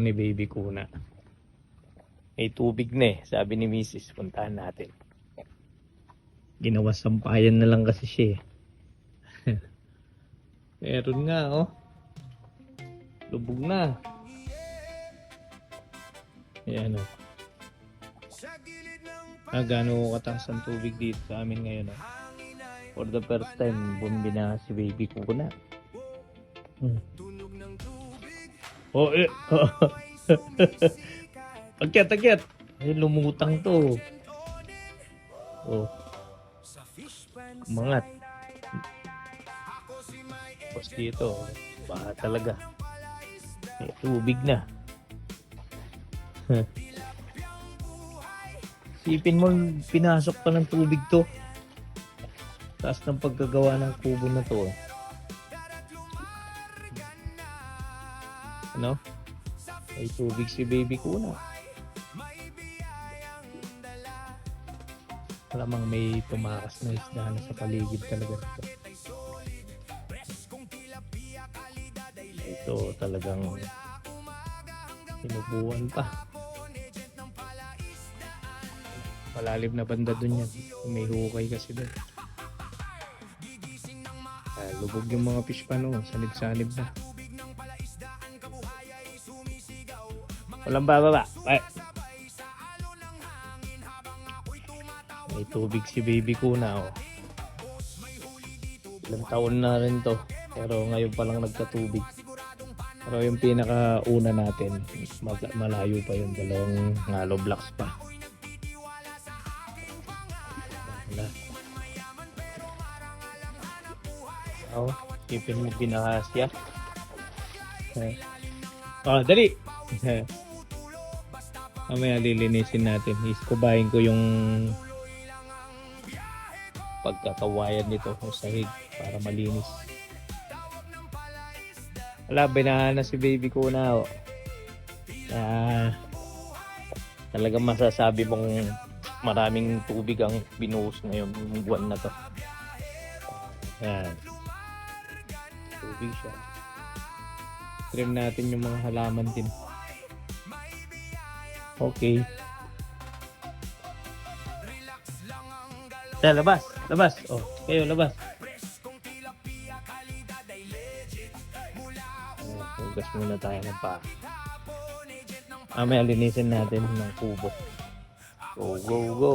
ni Baby Kuna. May tubig na eh. Sabi ni Mrs. Puntahan natin. Ginawa sampayan na lang kasi siya eh. Meron nga oh. Lubog na. Ayan oh. Gano'n kataas ang tubig dito sa amin ngayon oh. For the first time, bumbi na si Baby Kuna. Oh eh. Akyat. Ay, lumutang to. Oh. Umangat. Tapos dito, baha talaga. May tubig na. Sipin mo, pinasok pa ng tubig to. Taas ng pagkagawa ng kubo na to. Ano? May tubig si Baby Kuna. Malamang may tumakas na isda na sa paligid talaga ito. Ito talagang sinubuan pa. Malalim na banda dun yan. May hukay kasi dun. Lubog yung mga fish pa noon. Sanib-sanib na. Walang bababa. Ay. May tubig si Baby Kuna oh. Ilang taon na rin to. Pero ngayon pa lang nagkatubig. Pero yung pinakauna natin, malayo pa yung dalawang hollow blocks pa. Wala. Oh, ipin mo binahasya. Dali! Mamaya lilinisin natin. Iskubahin ko yung pagkakawayan nito o sahig para malinis. Wala, binahan na si Baby Kuna oh. Talagang masasabi mong maraming tubig ang binuhos ngayon yung buwan na to. Yan. Tubig siya. Trim natin yung mga halaman din. Okay. Labas. Oh, kayo labas. Hugas muna tayo ng paa. Mamaya linisin natin ng kubo. Go.